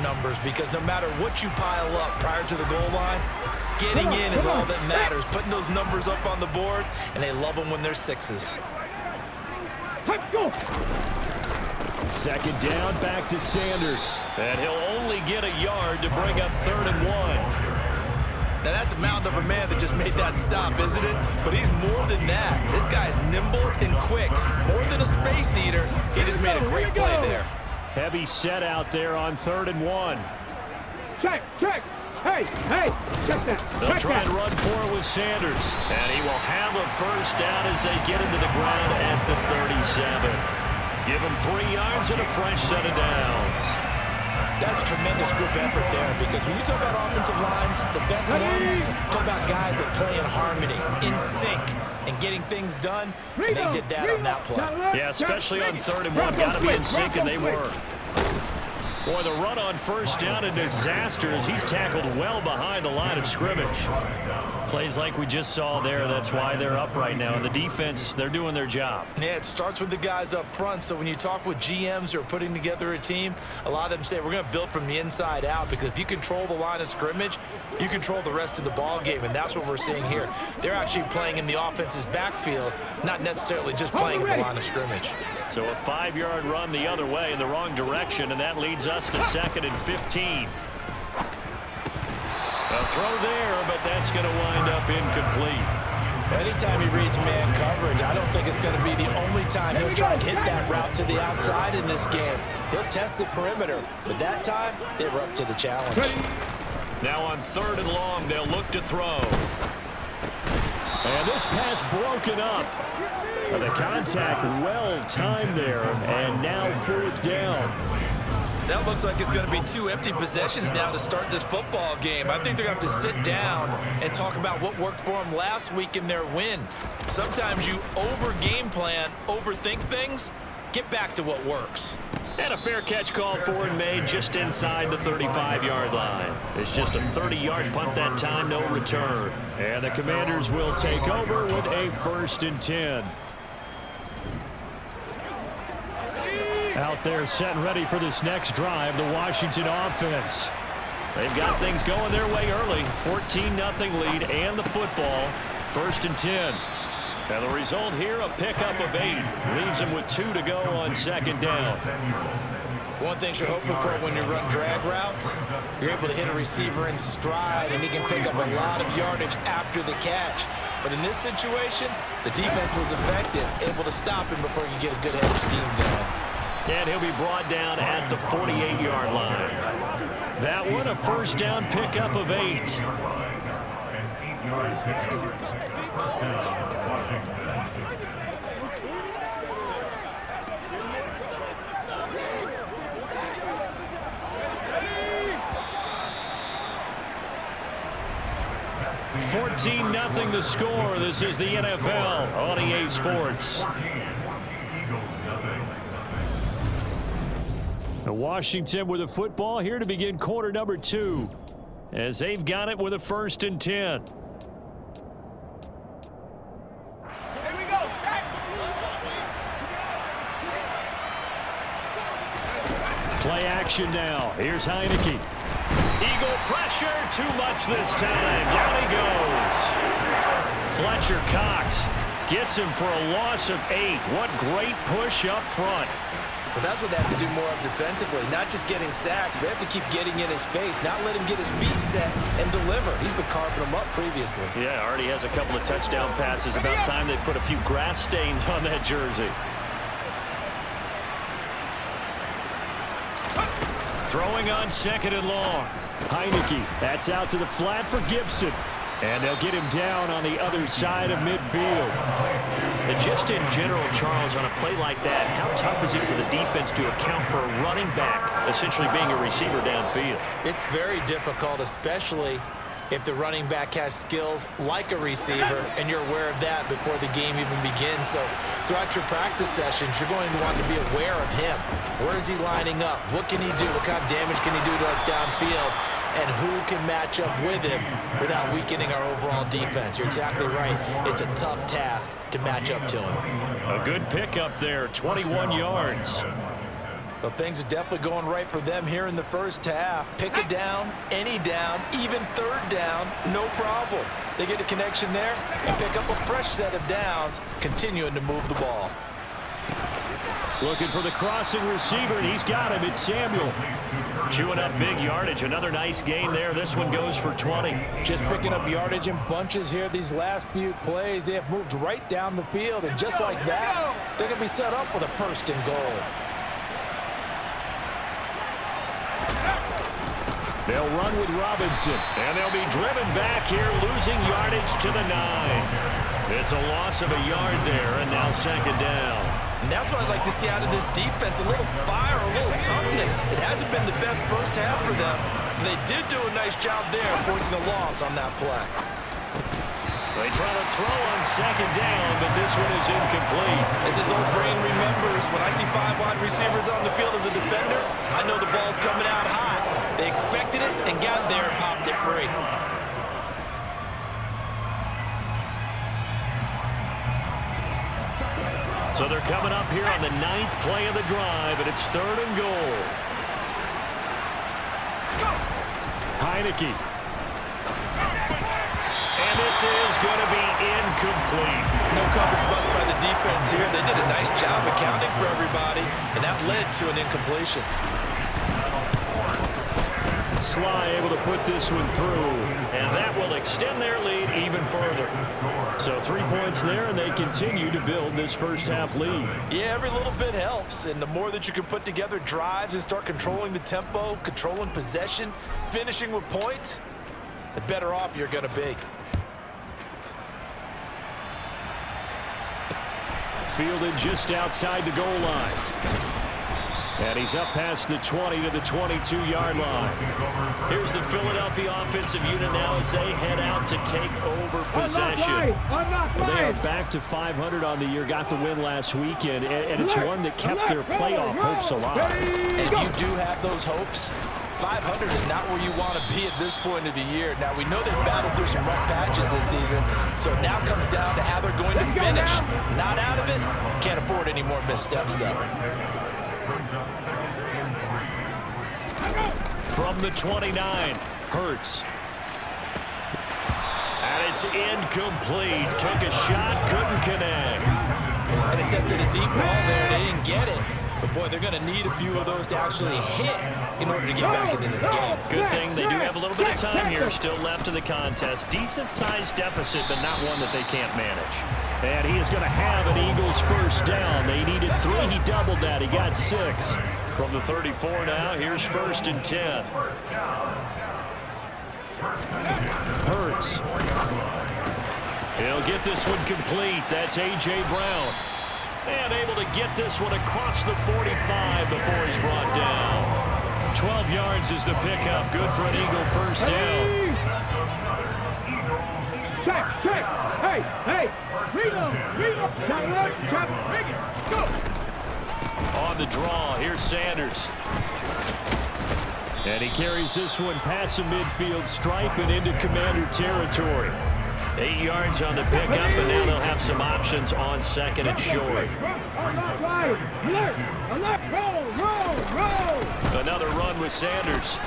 numbers because no matter what you pile up prior to the goal line, getting in is all that matters. Putting those numbers up on the board, and they love them when they're sixes. Second down, back to Sanders. And he'll only get a yard to bring up 3rd and 1. Now, that's a mountain of a man that just made that stop, isn't it? But he's more than that. This guy's nimble and quick. More than a space eater, he just made a great play there. Heavy set out there on 3rd and 1. Check. Hey, check that. They'll try and run for it with Sanders. And he will have a first down as they get into the ground at the 37. Give him 3 yards and a fresh set of downs. That's a tremendous group effort there because when you talk about offensive lines, the best ones, talk about guys that play in harmony, in sync, and getting things done, and they did that on that play. Yeah, especially on 3rd and 1. Got to be in sync, and they were. Boy, the run on first down, a disaster as he's tackled well behind the line of scrimmage. Plays like we just saw there, that's why they're up right now. And the defense, they're doing their job. Yeah, it starts with the guys up front. So when you talk with GMs who are putting together a team, a lot of them say we're going to build from the inside out because if you control the line of scrimmage, you control the rest of the ball game, and that's what we're seeing here. They're actually playing in the offense's backfield, not necessarily just playing at the line of scrimmage. So a 5-yard run the other way in the wrong direction, and that leads us to 2nd and 15. A throw there, but that's going to wind up incomplete. Anytime he reads man coverage, I don't think it's going to be the only time he'll try and hit that route to the outside in this game. He'll test the perimeter, but that time, they were up to the challenge. Now on 3rd and long, they'll look to throw. And this pass broken up. The contact well timed there, and now 4th down. That looks like it's going to be 2 empty possessions now to start this football game. I think they're going to have to sit down and talk about what worked for them last week in their win. Sometimes you over-game plan, overthink things. Get back to what works. And a fair catch called for and made just inside the 35-yard line. It's just a 30-yard punt that time, no return. And the Commanders will take over with a 1st and 10. Out there set and ready for this next drive, the Washington offense. They've got things going their way early. 14-0 lead and the football. 1st and 10. And the result here, a pickup of 8. Leaves them with 2 to go on 2nd down. One thing you're hoping for when you run drag routes, you're able to hit a receiver in stride, and he can pick up a lot of yardage after the catch. But in this situation, the defense was effective, able to stop him before you get a good head of steam going. And he'll be brought down at the 48-yard line. That one, a 1st down pickup of 8. 14-0 the score. This is the NFL on EA Sports. Washington with a football here to begin quarter number 2 as they've got it with a 1st and 10. Here we go, Shaq. Play action now. Here's Heineke. Eagle pressure, too much this time. Down he goes. Fletcher Cox gets him for a loss of 8. What great push up front. Well, that's what they have to do more of defensively, not just getting sacks, but they have to keep getting in his face, not let him get his feet set and deliver. He's been carving them up previously. Yeah, already has a couple of touchdown passes. About time they put a few grass stains on that jersey. Throwing on 2nd and long. Heineke, that's out to the flat for Gibson. And they'll get him down on the other side of midfield. And just in general, Charles, on a play like that, how tough is it for the defense to account for a running back essentially being a receiver downfield? It's very difficult, especially if the running back has skills like a receiver, and you're aware of that before the game even begins. So throughout your practice sessions, you're going to want to be aware of him. Where is he lining up? What can he do? What kind of damage can he do to us downfield? And who can match up with him without weakening our overall defense? You're exactly right. It's a tough task to match up to him. A good pickup there, 21 yards. So things are definitely going right for them here in the first half. Pick a down, any down, even third down, no problem. They get a connection there and pick up a fresh set of downs, continuing to move the ball. Looking for the crossing receiver, and he's got him. It's Samuel. Chewing up big yardage. Another nice gain there. This one goes for 20. Just picking up yardage in bunches here these last few plays. They have moved right down the field, and just like that, they're going to be set up with a first and goal. They'll run with Robinson, and they'll be driven back here, losing yardage to the 9. It's a loss of a yard there, and now second down. And that's what I'd like to see out of this defense, a little fire, a little toughness. It hasn't been the best first half for them, but they did do a nice job there, forcing a loss on that play. They try to throw on second down, but this one is incomplete. As his old brain remembers, when I see 5 wide receivers on the field as a defender, I know the ball's coming out hot. They expected it and got there and popped it free. So they're coming up here on the 9th play of the drive, and it's third and goal. Heineke. And this is going to be incomplete. No coverage bust by the defense here. They did a nice job accounting for everybody, and that led to an incompletion. Sly able to put this one through, and that will extend their lead even further. So 3 points there, and they continue to build this first half lead. Yeah, every little bit helps, and the more that you can put together drives and start controlling the tempo, controlling possession, finishing with points, the better off you're going to be. Fielded just outside the goal line. And he's up past the 20 to the 22-yard line. Here's the Philadelphia offensive unit now as they head out to take over possession. They are back to 500 on the year, got the win last weekend, and it's one that kept their playoff hopes alive. And you do have those hopes. 500 is not where you want to be at this point of the year. Now, we know they've battled through some rough patches this season, so it now comes down to how they're going to finish. Not out of it. Can't afford any more missteps, though. From the 29, Hurts. And it's incomplete. Took a shot, couldn't connect. And attempted a deep ball there, they didn't get it. But, boy, they're going to need a few of those to actually hit in order to get back into this game. Good thing they do have a little bit of time here still left in the contest. Decent-sized deficit, but not one that they can't manage. And he is going to have an Eagles first down. They needed 3. He doubled that. He got 6. From the 34 now, here's first and 10. Hurts. He'll get this one complete. That's A.J. Brown. And able to get this one across the 45 before he's brought down. 12 yards is the pickup. Good for an Eagle first down. Check, check. Hey. Read up. Go. On the draw, here's Sanders. And he carries this one past the midfield stripe and into Commander territory. 8 yards on the pickup, and now they'll have some options on second and short. Another run with Sanders.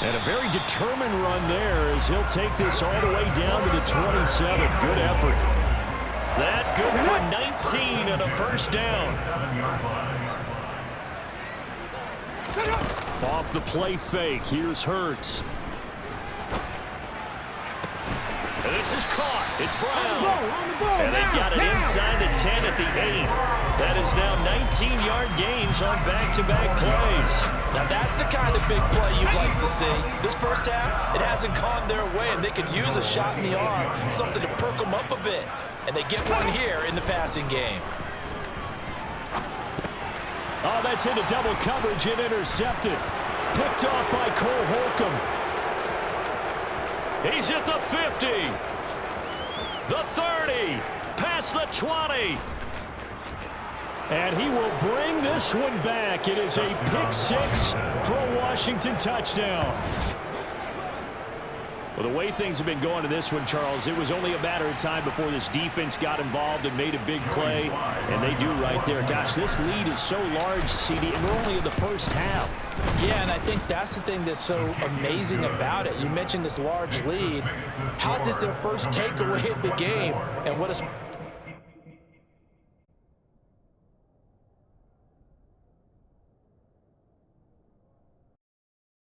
And a very determined run there as he'll take this all the way down to the 27. Good effort. That good for 19 and a first down. Off the play fake, here's Hurts. And this is caught. It's Brown. And they've got it inside the 10 at the 8. That is now 19-yard gains on back-to-back plays. Now, that's the kind of big play you'd like to see. This first half, it hasn't gone their way, and they could use a shot in the arm, something to perk them up a bit. And they get one here in the passing game. Oh, that's into double coverage and intercepted. Picked off by Cole Holcomb. He's at the 50. The 30. Past the 20. And he will bring this one back. It is a pick 6 for a Washington touchdown. Well, the way things have been going to this one, Charles, it was only a matter of time before this defense got involved and made a big play, and they do right there. Gosh, this lead is so large, CD, and we're only in the first half. Yeah, and I think that's the thing that's so amazing about it. You mentioned this large lead. How is this their first takeaway of the game? And what is